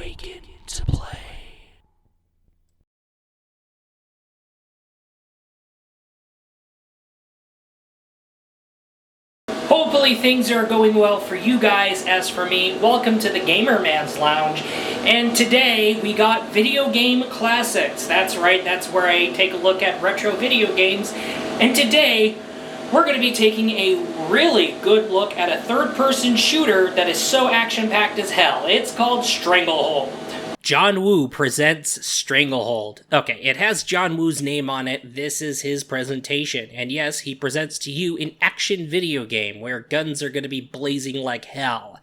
Awaken to play. Hopefully things are going well for you guys. As for me, welcome to the Gamer Man's Lounge. And today we got video game classics. That's right, that's where I take a look at retro video games. And today we're going to be taking a really good look at a third-person shooter that is so action-packed as hell. It's called Stranglehold. John Woo presents Stranglehold. Okay, it has John Woo's name on it. This is his presentation. And yes, he presents to you an action video game where guns are going to be blazing like hell.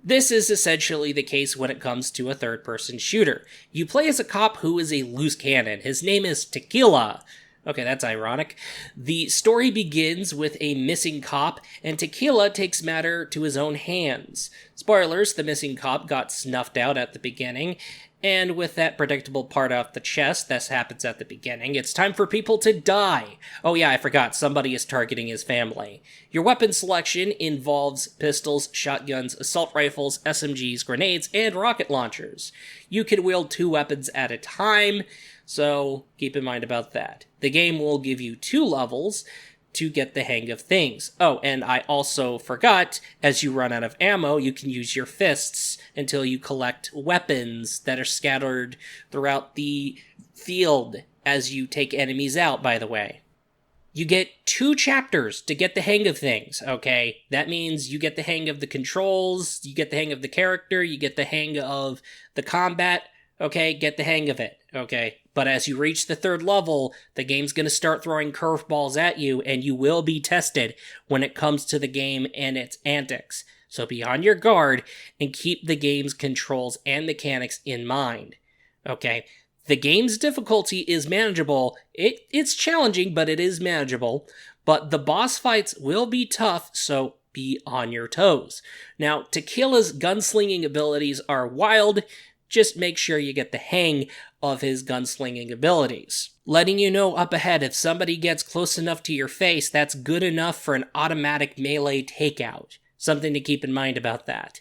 This is essentially the case when it comes to a third-person shooter. You play as a cop who is a loose cannon. His name is Tequila. Okay, that's ironic. The story begins with a missing cop, and Tequila takes matter to his own hands. Spoilers, the missing cop got snuffed out at the beginning, and with that predictable part off the chest, this happens at the beginning, it's time for people to die. Oh yeah, I forgot, somebody is targeting his family. Your weapon selection involves pistols, shotguns, assault rifles, SMGs, grenades, and rocket launchers. You can wield 2 weapons at a time, so keep in mind about that. The game will give you 2 levels to get the hang of things. Oh, and I also forgot, as you run out of ammo, you can use your fists until you collect weapons that are scattered throughout the field as you take enemies out, by the way. You get 2 chapters to get the hang of things, okay? That means you get the hang of the controls, you get the hang of the character, you get the hang of the combat, okay? Get the hang of it, okay? But as you reach the 3rd level, the game's going to start throwing curveballs at you, and you will be tested when it comes to the game and its antics. So be on your guard and keep the game's controls and mechanics in mind. Okay? The game's difficulty is manageable. It's challenging, but it is manageable. But the boss fights will be tough, so be on your toes. Now, Tequila's gunslinging abilities are wild. Just make sure you get the hang of his gunslinging abilities. Letting you know up ahead, if somebody gets close enough to your face, that's good enough for an automatic melee takeout. Something to keep in mind about that.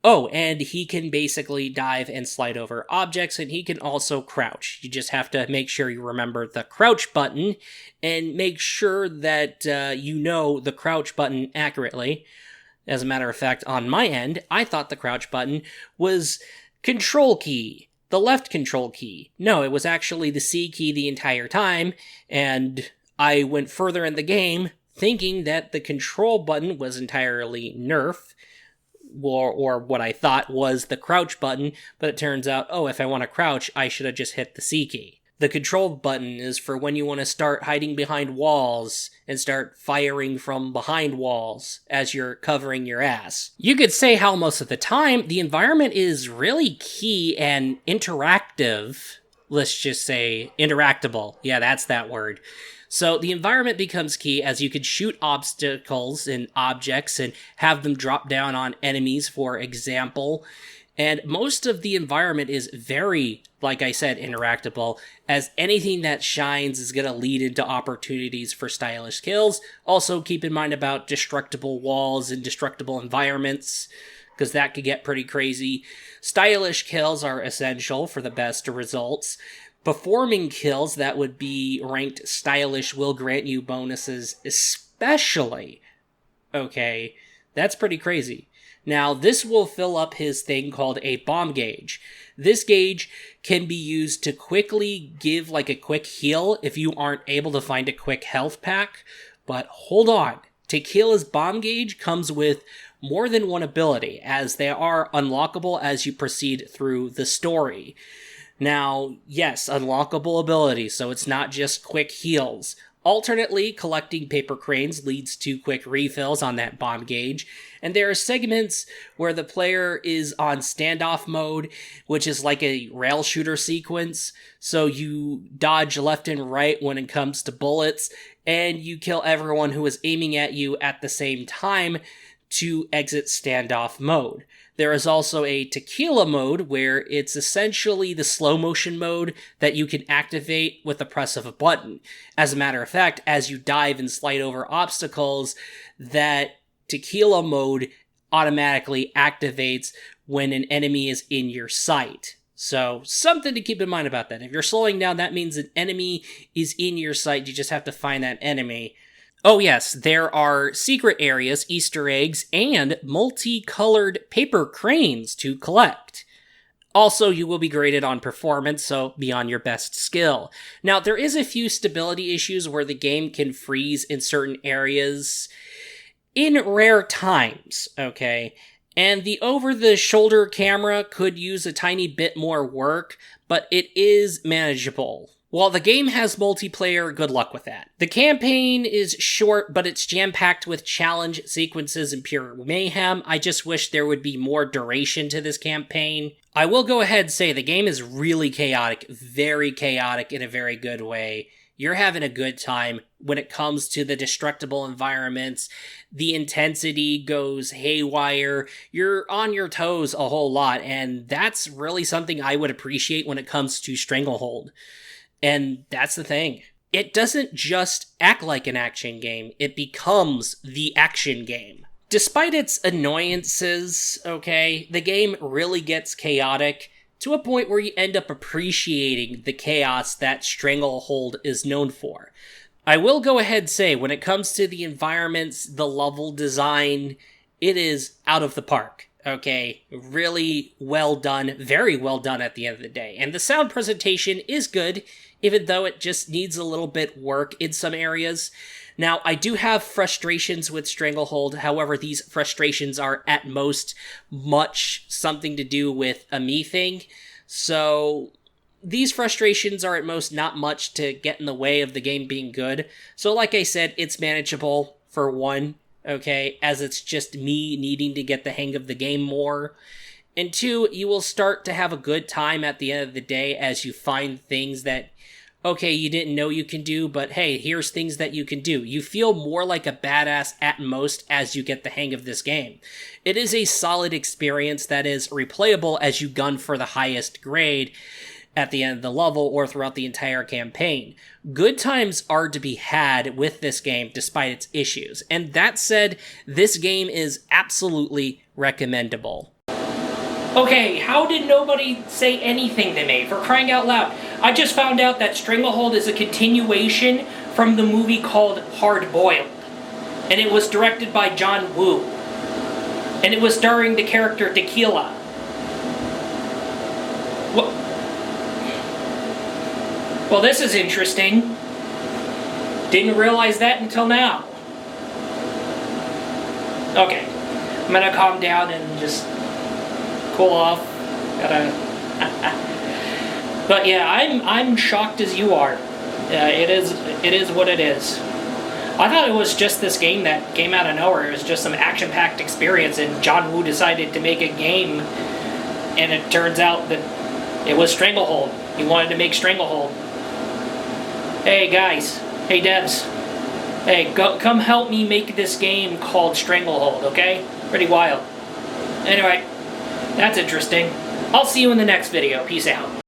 Oh, and he can basically dive and slide over objects, and he can also crouch. You just have to make sure you remember the crouch button, and make sure that you know the crouch button accurately. As a matter of fact, on my end, I thought the crouch button was Control key. The left control key. No, it was actually the C key the entire time, and I went further in the game thinking that the control button was entirely nerf, or what I thought was the crouch button, but it turns out, oh, if I want to crouch, I should have just hit the C key. The control button is for when you want to start hiding behind walls and start firing from behind walls as you're covering your ass. You could say how most of the time the environment is really key and interactive. Let's just say interactable. Yeah, that's that word. So the environment becomes key as you can shoot obstacles and objects and have them drop down on enemies, for example. And most of the environment is very, like I said, interactable, as anything that shines is going to lead into opportunities for stylish kills. Also, keep in mind about destructible walls and destructible environments, because that could get pretty crazy. Stylish kills are essential for the best results. Performing kills that would be ranked stylish will grant you bonuses especially. Okay, that's pretty crazy. Now, this will fill up his thing called a bomb gauge. This gauge can be used to quickly give like a quick heal if you aren't able to find a quick health pack. But hold on, Tequila's bomb gauge comes with more than one ability, as they are unlockable as you proceed through the story. Now, yes, unlockable abilities, so it's not just quick heals. Alternately, collecting paper cranes leads to quick refills on that bomb gauge, and there are segments where the player is on standoff mode, which is like a rail shooter sequence, so you dodge left and right when it comes to bullets, and you kill everyone who is aiming at you at the same time to exit standoff mode. There is also a tequila mode where it's essentially the slow motion mode that you can activate with the press of a button. As a matter of fact, as you dive and slide over obstacles, that tequila mode automatically activates when an enemy is in your sight. So, something to keep in mind about that. If you're slowing down, that means an enemy is in your sight. You just have to find that enemy. Oh yes, there are secret areas, Easter eggs, and multicolored paper cranes to collect. Also, you will be graded on performance, so be on your best skill. Now, there is a few stability issues where the game can freeze in certain areas in rare times, okay? And the over-the-shoulder camera could use a tiny bit more work, but it is manageable. While the game has multiplayer, good luck with that. The campaign is short, but it's jam-packed with challenge sequences and pure mayhem. I just wish there would be more duration to this campaign. I will go ahead and say the game is really chaotic, very chaotic in a very good way. You're having a good time when it comes to the destructible environments. The intensity goes haywire. You're on your toes a whole lot, and that's really something I would appreciate when it comes to Stranglehold. And that's the thing. It doesn't just act like an action game, it becomes the action game. Despite its annoyances, okay, the game really gets chaotic to a point where you end up appreciating the chaos that Stranglehold is known for. I will go ahead and say, when it comes to the environments, the level design, it is out of the park. Okay, really well done, very well done at the end of the day. And the sound presentation is good, even though it just needs a little bit work in some areas. Now, I do have frustrations with Stranglehold, however, these frustrations are at most much something to do with a me thing. So, these frustrations are at most not much to get in the way of the game being good. So, like I said, it's manageable for one. Okay, as it's just me needing to get the hang of the game more. And two, you will start to have a good time at the end of the day as you find things that, okay, you didn't know you can do, but hey, here's things that you can do. You feel more like a badass at most as you get the hang of this game. It is a solid experience that is replayable as you gun for the highest grade at the end of the level or throughout the entire campaign. Good times are to be had with this game despite its issues. And that said, this game is absolutely recommendable. Okay, how did nobody say anything to me? For crying out loud. I just found out that Stranglehold is a continuation from the movie called Hard Boiled. And it was directed by John Woo. And it was starring the character Tequila. Well, this is interesting. Didn't realize that until now. Okay, I'm gonna calm down and just cool off. But yeah, I'm shocked as you are. It is what it is. I thought it was just this game that came out of nowhere. It was just some action-packed experience, and John Woo decided to make a game, and it turns out that it was Stranglehold. He wanted to make Stranglehold. Hey guys, hey devs, hey, come help me make this game called Stranglehold, okay? Pretty wild. Anyway, that's interesting. I'll see you in the next video. Peace out.